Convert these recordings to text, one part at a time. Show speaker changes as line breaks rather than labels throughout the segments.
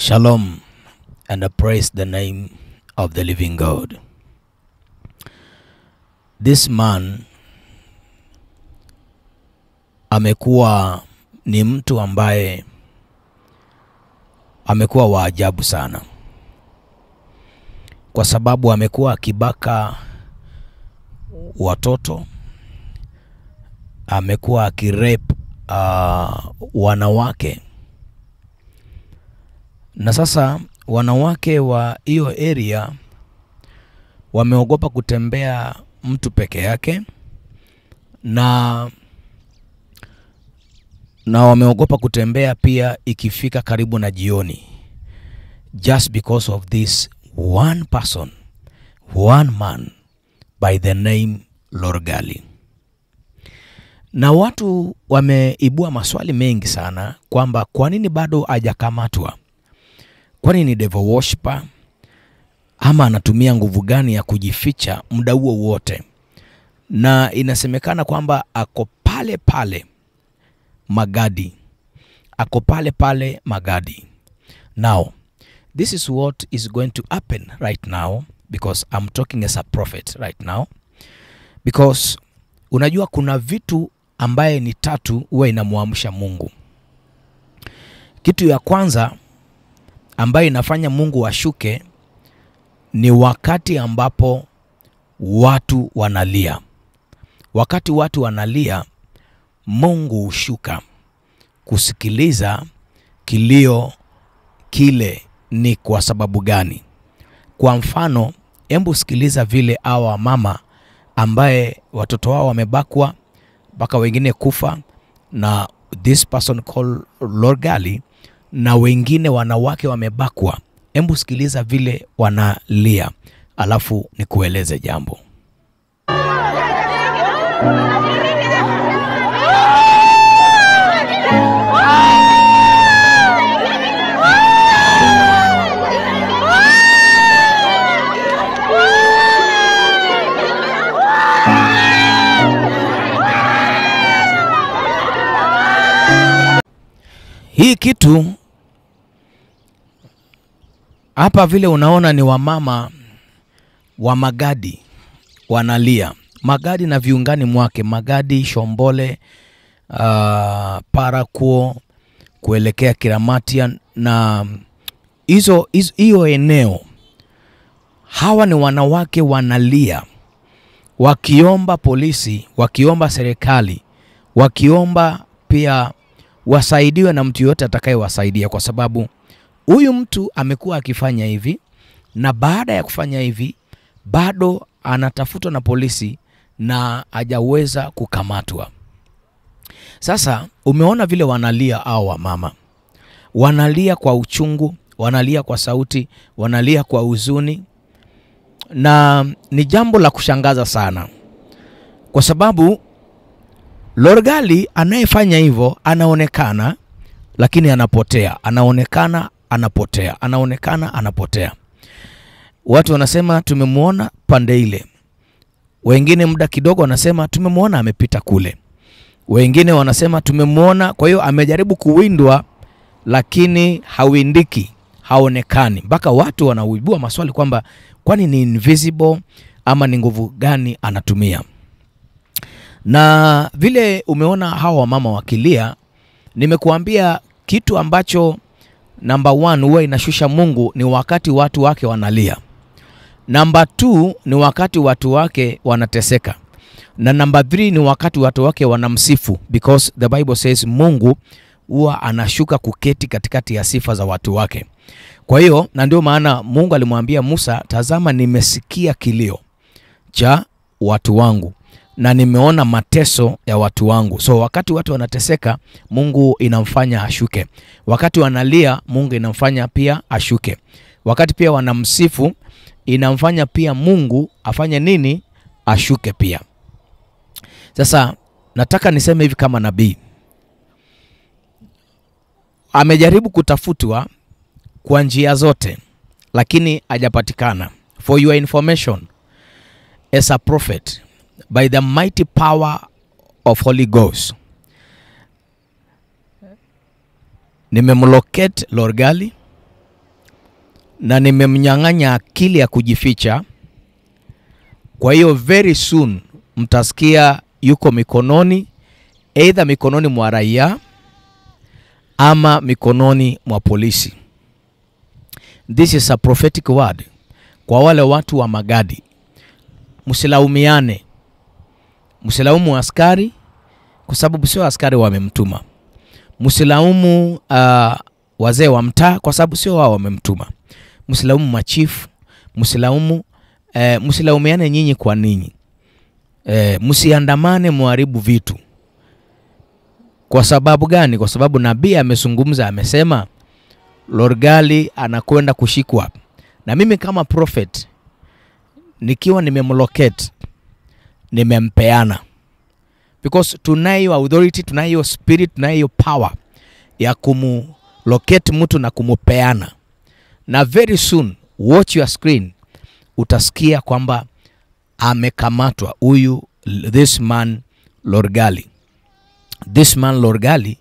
Shalom, and I praise the name of the living God. This man amekuwa ni mtu ambaye amekuwa wa ajabu sana, kwa sababu amekuwa akibaka watoto, amekuwa akirape wanawake. Na sasa wanawake wa hiyo area wameogopa kutembea mtu peke yake, na wameogopa kutembea pia ikifika karibu na jioni, just because of this one person, one man by the name Lorgali. Na watu wameibua maswali mengi sana kwamba kwa nini bado hajakamatwa? Kwani ni devil worshiper ama anatumia nguvu gani ya kujificha muda huo wote? Na inasemekana kwamba ako pale pale Magadi. Ako pale pale Magadi. Now, this is what is going to happen right now, because I'm talking as a prophet right now. Because unajua kuna vitu ambaye ni tatu huwa inamuamsha Mungu. Kitu ya kwanza ambaye inafanya Mungu ashuke ni wakati ambapo watu wanalia. Wakati watu wanalia, Mungu hushuka kusikiliza kilio kile ni kwa sababu gani. Kwa mfano, hebu sikiliza vile hawa mama ambaye watoto wao wamebakwa mpaka wengine kufa na this person called Lorgali, na wengine wanawake wamebakwa. Hebu sikiliza vile wanalia, alafu nikueleze jambo. Hii kitu hapa vile unaona ni wamama wa Magadi wanalia. Magadi na viungani mwake, Magadi, Shombole, Parakuo, kuelekea Kiramatia na hiyo eneo. Hawa ni wanawake wanalia, wakiomba polisi, wakiomba serikali, wakiomba pia wasaidiwe na mtu yote atakayewasaidia, kwa sababu huyu mtu amekuwa akifanya hivi, na baada ya kufanya hivi bado anatafutwa na polisi na hajaweza kukamatwa. Sasa umeona vile wanalia hao mama. Wanalia kwa uchungu, wanalia kwa sauti, wanalia kwa huzuni. Na ni jambo la kushangaza sana, kwa sababu Lorgali anayefanya hivyo anaonekana, lakini anapotea. Anaonekana, anapotea. Anaonekana, anapotea. Watu wanasema tumemuona pande ile. Wengine muda kidogo wanasema tumemuona amepita kule. Wengine wanasema tumemuona, kwa hiyo amejaribu kuwindwa lakini hawindiki, haonekani. Mpaka watu wanaibua maswali kwamba kwani ni invisible ama ni nguvu gani anatumia. Na vile umeona hawa mama wakilia, nimekuambia kitu ambacho number 1 huwa inashusha Mungu ni wakati watu wake wanalia. Number 2 ni wakati watu wake wanateseka. Na number 3 ni wakati watu wake wanamsifu, because the Bible says Mungu huwa anashuka kuketi katikati ya sifa za watu wake. Kwa hiyo, na ndio maana Mungu alimwambia Musa, tazama nimesikia kilio cha watu wangu na nimeona mateso ya watu wangu. So wakati watu wanateseka, Mungu inamfanya ashuke. Wakati wanalia, Mungu inamfanya pia ashuke. Wakati pia wanamsifu, inamfanya pia Mungu afanye nini? Ashuke pia. Sasa nataka niseme hivi kama nabii. Amejaribu kutafutwa kwa njia zote, lakini hajapatikana. For your information, as a prophet, by the mighty power of Holy Ghost, nimemlocate Lorgali na nimemnyang'anya akili ya kujificha. Kwa hiyo very soon mtasikia yuko mikononi, either mikononi mwa raia ama mikononi mwa polisi. This is a prophetic word kwa wale watu wa Magadi. Msilaumiane. Msilaumu askari kwa sababu sio askari wamemtuma. Msilaumu wazee wa mtaa kwa sababu sio wao wamemtuma. Msilaumu machifu, msilaumiane nyinyi kwa ninyi. Msiandamane muharibu vitu. Kwa sababu gani? Kwa sababu nabii amezungumza, amesema Lorgali anakwenda kushikwa. Na mimi kama prophet nikiwa nimemlocate, nimempeana. Because tunayo authority, tunayo spirit, tunayo power ya kumlocate mtu na kumupeana. Na very soon, watch your screen, utasikia kwamba amekamatwa huyu, this man Lorgali. This man Lorgali,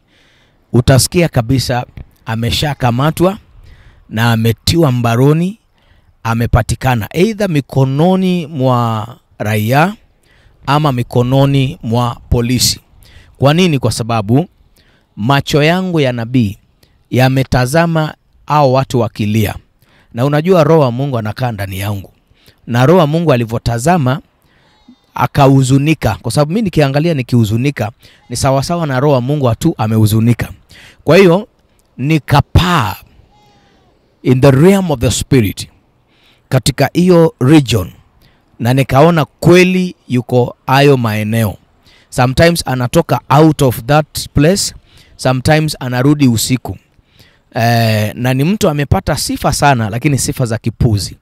utasikia kabisa ameshakamatwa na ametiwa mbaroni, amepatikana either mikononi mwa raia ama mikononi mwa polisi. Kwa nini? Kwa sababu macho yangu ya nabii yametazama hao watu wakilia. Na unajua roho wa Mungu anakaa ndani yangu. Na roho wa Mungu alivyotazama akahuzunika, kwa sababu mimi nikiangalia nikihuzunika ni sawa sawa na roho wa Mungu tu amehuzunika. Kwa hiyo nikapaa in the realm of the spirit katika hiyo region, na nikaona kweli yuko hayo maeneo. Sometimes anatoka out of that place, sometimes anarudi usiku. Na ni mtu amepata sifa sana, lakini sifa za kipuzi.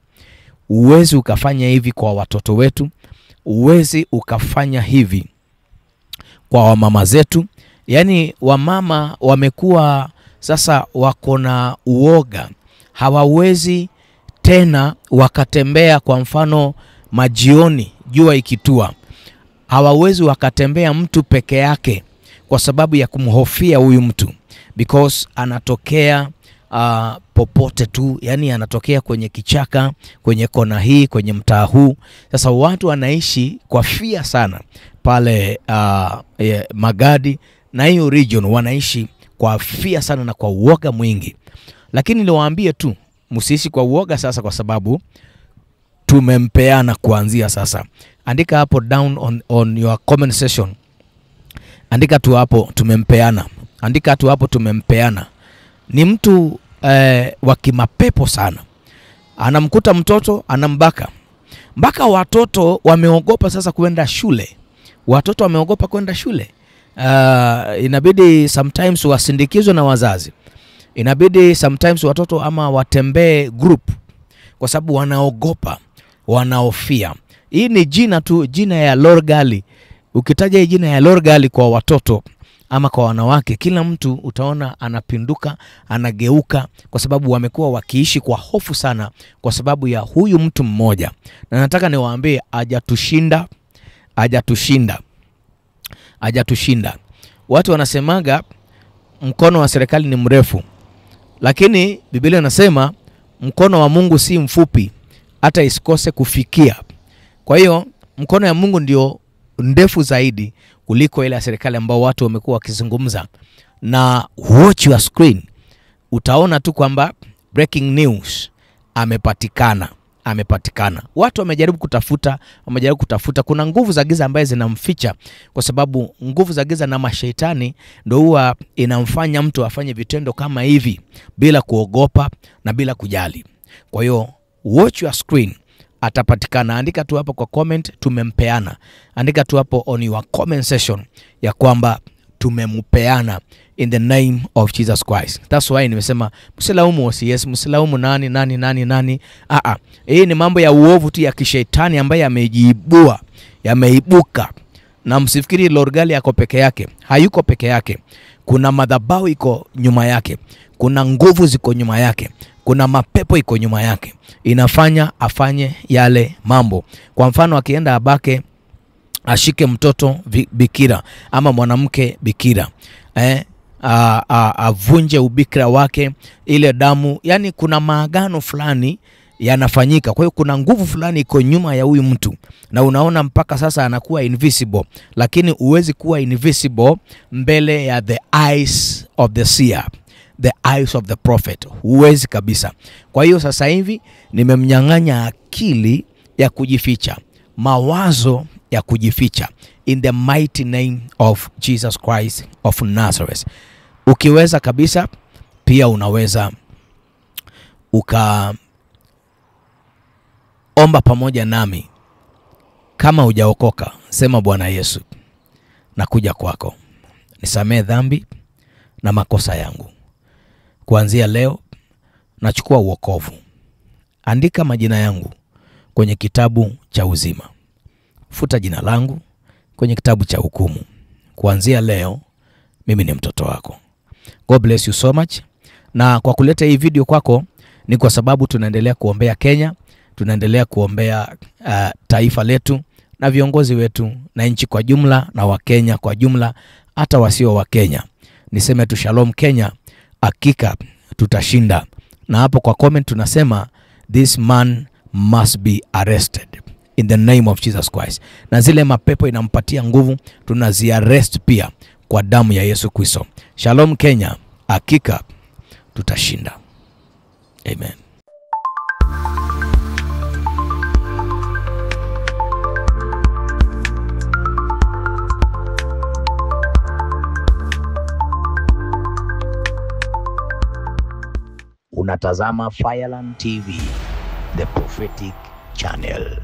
Uwezi ukafanya hivi kwa watoto wetu, uwezi ukafanya hivi kwa wamama zetu. Yani wamama wamekuwa sasa wako na uoga, hawawezi tena wakatembea kwa mfano majioni jua ikitua. Hawawezi wakatembea mtu peke yake kwa sababu ya kumhofia huyu mtu, because anatokea popote tu, yani anatokea kwenye kichaka, kwenye kona hii, kwenye mtaa huu. Sasa watu wanaishi kwa fear sana pale Magadi na hiyo region, wanaishi kwa fear sana na kwa uoga mwingi. Lakini niwaambie tu, msiishi kwa uoga sasa, kwa sababu tumempeana kuanzia sasa. Andika hapo down on your comment section. Andika tu hapo tumempeana. Andika tu hapo tumempeana. Ni mtu wa kimapepo sana. Anamkuta mtoto anambaka. Mpaka watoto wameogopa sasa kwenda shule. Watoto wameogopa kwenda shule. Inabidi sometimes wasindikizwe na wazazi. Inabidi sometimes watoto ama watembee group, kwa sababu wanaogopa, wanaofia. Hii ni jina tu, jina ya Lorgali. Ukitaja hii jina ya Lorgali kwa watoto ama kwa wanawake, kila mtu utaona anapinduka, anageuka, kwa sababu wamekuwa wakiishi kwa hofu sana kwa sababu ya huyu mtu mmoja. Na nataka niwaambie, hajatushinda. Watu wanasemaga mkono wa serikali ni mrefu, lakini Biblia inasema mkono wa Mungu si mfupi hata isikose kufikia. Kwa hiyo mkono ya Mungu ndio ndefu zaidi kuliko ile ya serikali ambao watu wamekuwa wakizungumza. Na watch your screen, utaona tu kwamba breaking news, amepatikana. Watu wamejaribu kutafuta, kuna nguvu za giza ambaye zinamficha, kwa sababu nguvu za giza na mashaitani ndio huwa inamfanya mtu afanye vitendo kama hivi bila kuogopa na bila kujali. Kwa hiyo watch your screen, atapatikana. Andika tu hapo kwa comment tumempeana. Andika tu hapo on your comment section ya kwamba tumempeana in the name of Jesus Christ. That's why nimesema msilaumu OCS, msilaumu nani. Hii ni mambo ya uovu tu ya kishetani ambaye yameibuka. Na msifikiri Lorgali yako peke yake. Hayuko peke yake. Kuna madhabahu iko nyuma yake. Kuna nguvu ziko nyuma yake. Kuna mapepo iko nyuma yake. Inafanya afanye yale mambo. Kwa mfano akienda abake, ashike mtoto bikira ama mwanamke bikira, avunje ubikira wake, ile damu, yani kuna maagano fulani yanafanyika. Kwa hiyo kuna nguvu fulani iko nyuma ya huyu mtu, na unaona mpaka sasa anakuwa invisible, lakini uwezi kuwa invisible mbele ya the eyes of the seer, the eyes of the prophet. Huwezi kabisa. Kwa hiyo sasa hivi nimemnyang'anya akili ya kujificha, mawazo ya kujificha, in the mighty name of Jesus Christ of Nazareth. Ukiweza kabisa pia unaweza omba pamoja nami. Kama hujaokoka, sema Bwana Yesu, nakuja kwako, nisamee dhambi na makosa yangu. Kuanzia leo nachukua wokovu. Andika majina yangu kwenye kitabu cha uzima. Futa jina langu kwenye kitabu cha hukumu. Kuanzia leo mimi ni mtoto wako. God bless you so much. Na kwa kuleta hii video kwako ni kwa sababu tunaendelea kuombea Kenya, tunaendelea kuombea taifa letu na viongozi wetu na nchi kwa jumla na Wakenya kwa jumla, hata wasio wa Kenya. Niseme tu shalom Kenya, hakika tutashinda. Na hapo kwa comment tunasema this man must be arrested in the name of Jesus Christ. Na zile mapepo inampatia nguvu tunaziarrest pia kwa damu ya Yesu Kristo. Shalom Kenya, hakika tutashinda. Amen. Unatazama Fireland TV, the prophetic channel.